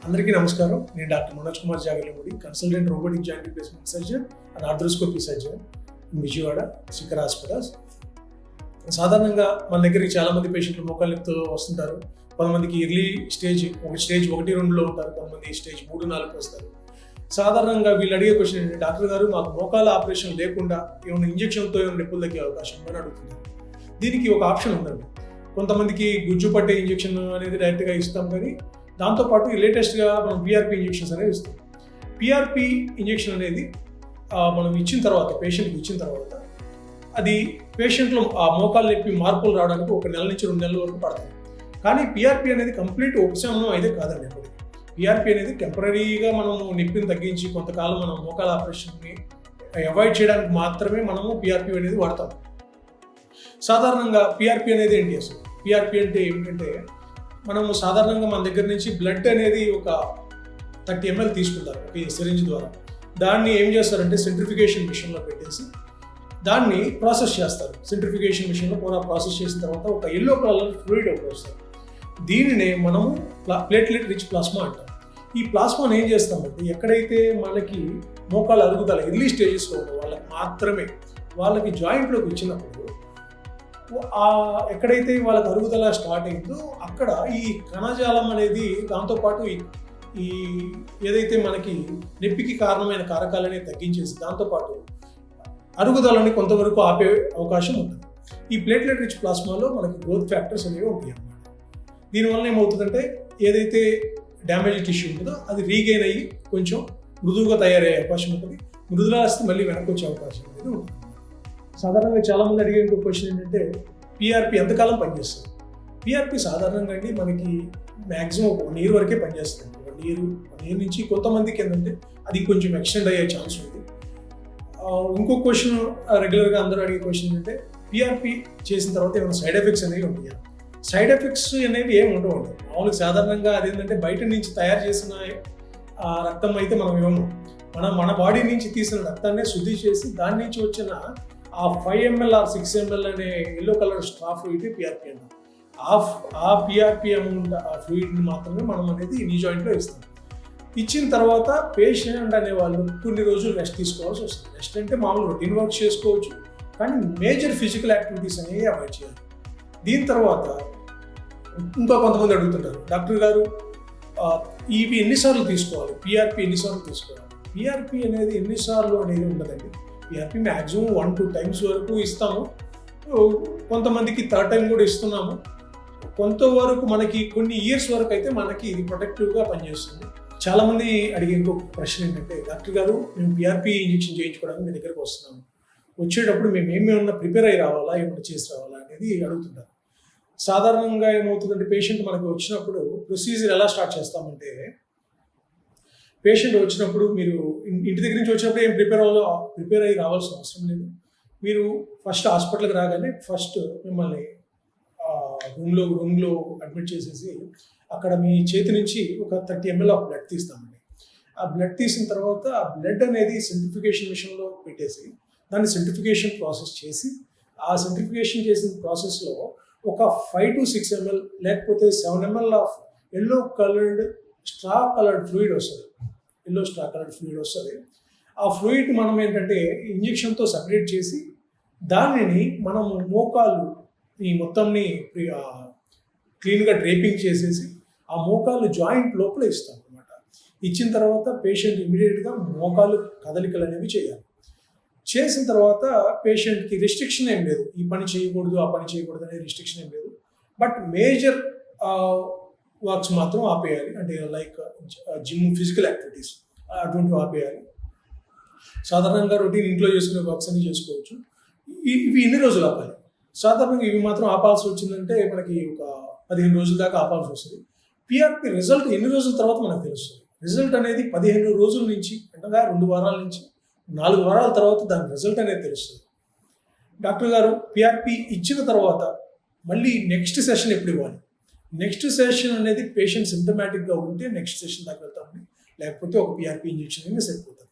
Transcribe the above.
అందరికీ నమస్కారం. నేను doctor Manoj Kumar Jagarlamudi, consultant robotic joint replacement surgeon and arthroscopy surgeon Vijayawada Shikhar hospitals. సాధారణంగా మన దగ్గరికి చాలామంది పేషెంట్లు మోకాళ్ళ నొప్పితో వస్తుంటారు. కొంతమందికి ఎర్లీ స్టేజ్ 1-2లో ఉంటారు, కొంతమంది స్టేజ్ 3-4 వస్తారు. సాధారణంగా వీళ్ళు అడిగే క్వశ్చన్ ఏంటంటే, డాక్టర్ గారు మాకు మోకాళ్ళ ఆపరేషన్ లేకుండా ఏమైనా ఇంజక్షన్తో ఏమైనా నొప్పులు తగ్గే అవకాశం ఉందని అడుగుతున్నారు. దీనికి ఒక ఆప్షన్ ఉందండి. కొంతమందికి గుజ్జు పట్టే ఇంజక్షన్ అనేది డైరెక్ట్గా ఇస్తాం, కానీ దాంతోపాటు లేటెస్ట్గా మనం పిఆర్పి ఇంజెక్షన్స్ అనేవి ఇస్తాం. పిఆర్పి ఇంజెక్షన్ అనేది మనం ఇచ్చిన తర్వాత, పేషెంట్కి ఇచ్చిన తర్వాత, అది పేషెంట్లో ఆ మోకాలు నొప్పి మార్పులు రావడానికి 1 నెల నుంచి 2 నెలల వరకు పడుతుంది. కానీ పిఆర్పి అనేది కంప్లీట్ ఉపశమనం అయితే కాదండి. ఎప్పుడు పిఆర్పి అనేది టెంపరీగా మనం నొప్పిని తగ్గించి కొంతకాలం మనం మోకాల ఆపరేషన్ని అవాయిడ్ చేయడానికి మాత్రమే మనము పిఆర్పి అనేది వాడతాం. సాధారణంగా పిఆర్పి అనేది ఏంటి అసలు? పిఆర్పి అంటే ఏమిటంటే, మనము సాధారణంగా మన దగ్గర నుంచి బ్లడ్ అనేది ఒక 30 ml తీసుకుంటారు ఒక సిరింజ్ ద్వారా. దాన్ని ఏం చేస్తారంటే సెంట్రిఫికేషన్ మిషన్లో పెట్టేసి దాన్ని ప్రాసెస్ చేస్తారు. సెంట్రిఫికేషన్ మిషన్లో ప్రాసెస్ చేసిన తర్వాత ఒక ఎల్లో కలర్ ఫ్లూయిడ్ ఒకటి వస్తుంది. దీనినే మనము ప్లేట్లెట్ రిచ్ ప్లాస్మా అంటాం. ఈ ప్లాస్మాని ఏం చేస్తామంటే, ఎక్కడైతే మనకి మోకాళ్ళ అరుగుదల ఎర్లీ స్టేజెస్లో ఉన్న వాళ్ళకి మాత్రమే, వాళ్ళకి జాయింట్లోకి ఇచ్చినప్పుడు ఎక్కడైతే వాళ్ళకి అరుగుదల స్టార్ట్ అయిందో అక్కడ ఈ కణజాలం అనేది, దాంతోపాటు ఈ ఏదైతే మనకి నొప్పికి కారణమైన కారకాలని తగ్గించేసి దాంతోపాటు అరుగుదలని కొంతవరకు ఆపే అవకాశం ఉంటుంది. ఈ ప్లేట్లెట్ రిచ్ ప్లాస్మాలో మనకి గ్రోత్ ఫ్యాక్టర్స్ అనేవి ఉంటాయి అన్నమాట. దీనివల్ల ఏమవుతుందంటే, ఏదైతే డ్యామేజ్ టిష్యూ ఉంటుందో అది రీగెయిన్ అయ్యి కొంచెం మృదువుగా తయారయ్యే అవకాశం ఉంటుంది. మృదులాస్తి మళ్ళీ వెనక్కి వచ్చే అవకాశం అనేది ఉంటుంది. సాధారణంగా చాలామంది అడిగే ఇంకో క్వశ్చన్ ఏంటంటే, పిఆర్పి ఎంతకాలం పనిచేస్తుంది? పిఆర్పి సాధారణంగా అండి మనకి మ్యాక్సిమం 1 year వరకే పనిచేస్తుంది. 1 year నుంచి కొంతమందికి ఏంటంటే అది కొంచెం ఎక్స్టెండ్ అయ్యే ఛాన్స్ ఉంది. ఇంకో క్వశ్చన్ రెగ్యులర్గా అందరూ అడిగే క్వశ్చన్ ఏంటంటే, పిఆర్పి చేసిన తర్వాత ఏమైనా సైడ్ ఎఫెక్ట్స్ అనేవి ఉంటాయా? సైడ్ ఎఫెక్ట్స్ అనేవి ఏమి ఉండవు. మామూలుగా సాధారణంగా అదేంటంటే, బయట నుంచి తయారు చేసిన రక్తం అయితే మనం ఇవ్వము. మన బాడీ నుంచి తీసిన రక్తాన్ని శుద్ధి చేసి దాని నుంచి వచ్చిన ఆ 5 ml or 6 ml అనే yellow colour straw fluid PRP అంటాం. ఆ పిఆర్పి అమౌంట్, ఆ ఫ్లూయిడ్ని మాత్రమే మనం అనేది నీ జాయింట్లో ఇస్తాం. ఇచ్చిన తర్వాత పేషెంట్ అనేవాళ్ళు కొన్ని రోజులు రెస్ట్ తీసుకోవాల్సి వస్తుంది. రెస్ట్ అంటే మామూలు రొటీన్ వర్క్ చేసుకోవచ్చు, కానీ మేజర్ ఫిజికల్ యాక్టివిటీస్ అనేవి అవాయిడ్ చేయాలి. దీని తర్వాత ఇంకా కొంతమంది అడుగుతుంటారు, డాక్టర్ గారు ఇవి ఎన్నిసార్లు తీసుకోవాలి, పిఆర్పి ఎన్నిసార్లు తీసుకోవాలి? పిఆర్పి అనేది ఎన్నిసార్లు అనేది ఉండదండి. పిఆర్పి మ్యాక్సిమం 1-2 times వరకు ఇస్తాము. కొంతమందికి 3rd time కూడా ఇస్తున్నాము. కొంతవరకు మనకి కొన్ని ఇయర్స్ వరకు అయితే మనకి ఇది ప్రొటెక్టివ్గా పనిచేస్తుంది. చాలామంది అడిగే ఇంకొక ప్రశ్న ఏంటంటే, డాక్టర్ గారు మేము పిఆర్పి ఇంజెక్షన్ చేయించుకోవడానికి మీ దగ్గరకు వస్తున్నాము, వచ్చేటప్పుడు మేము ఏమేమన్నా ప్రిపేర్ అయ్యి రావాలా, ఏమన్నా చేసి రావాలా అనేది అడుగుతుంటారు. సాధారణంగా ఏమవుతుందంటే, పేషెంట్ మనకి వచ్చినప్పుడు ప్రొసీజర్ ఎలా స్టార్ట్ చేస్తామంటే, పేషెంట్ వచ్చినప్పుడు మీరు ఇంటి దగ్గర నుంచి వచ్చినప్పుడు ఏం ప్రిపేర్ అయ్యి రావాల్సిన అవసరం లేదు. మీరు ఫస్ట్ హాస్పిటల్కి రాగానే ఫస్ట్ మిమ్మల్ని రూమ్లో అడ్మిట్ చేసేసి అక్కడ మీ చేతి నుంచి ఒక 30 ml ఆఫ్ బ్లడ్ తీస్తామండి. ఆ బ్లడ్ తీసిన తర్వాత ఆ బ్లడ్ అనేది సెంట్రిఫికేషన్ మిషన్లో పెట్టేసి దాన్ని సెంట్రిఫికేషన్ ప్రాసెస్ చేసి, ఆ సెంట్రిఫికేషన్ చేసిన ప్రాసెస్లో ఒక 5-6 ml లేకపోతే 7 ml of yellow coloured straw coloured fluid వస్తుంది. ఎల్లో స్ట్రా కలర్డ్ ఫ్లూయిడ్ వస్తుంది. ఆ ఫ్లూయిడ్ మనం ఏంటంటే ఇంజెక్షన్తో సపరేట్ చేసి దానిని మనము మోకాలు ఈ మొత్తంని క్లీన్గా డ్రేపింగ్ చేసేసి ఆ మోకాలు జాయింట్ లోపల ఇస్తాం అనమాట. ఇచ్చిన తర్వాత పేషెంట్ ఇమీడియట్గా మోకాలు కదలికలు అనేవి చేయాలి. చేసిన తర్వాత పేషెంట్కి రెస్ట్రిక్షన్ ఏం లేదు, ఈ పని చేయకూడదు ఆ పని చేయకూడదు అనే రెస్ట్రిక్షన్ ఏం లేదు. బట్ మేజర్ వర్క్స్ మాత్రం ఆపేయాలి. అంటే లైక్ జిమ్, ఫిజికల్ యాక్టివిటీస్ అటువంటివి ఆపేయాలి. సాధారణంగా రొటీన్ ఇంట్లో చేసుకునే వర్క్స్ అన్ని చేసుకోవచ్చు. ఇవి ఎన్ని రోజులు ఆపాలి? సాధారణంగా ఇవి మాత్రం ఆపాల్సి వచ్చిందంటే మనకి ఒక 15 రోజుల దాకా ఆపాల్సి వస్తుంది. పిఆర్పి రిజల్ట్ ఎన్ని రోజుల తర్వాత మనకు తెలుస్తుంది. రిజల్ట్ అనేది 15 రోజుల నుంచి, అనగా 2 వారాల నుంచి 4 వారాల తర్వాత దాని రిజల్ట్ అనేది తెలుస్తుంది. డాక్టర్ గారు పిఆర్పి ఇచ్చిన తర్వాత మళ్ళీ నెక్స్ట్ సెషన్ ఎప్పుడు ఇవ్వాలి? నెక్స్ట్ సెషన్ అనేది పేషెంట్ సింప్టమాటిక్గా ఉంటే నెక్స్ట్ సెషన్ దాకా వెళ్తామండి. లేకపోతే ఒక పిఆర్పి ఇంజెక్షన్ అనేది సరిపోతుంది.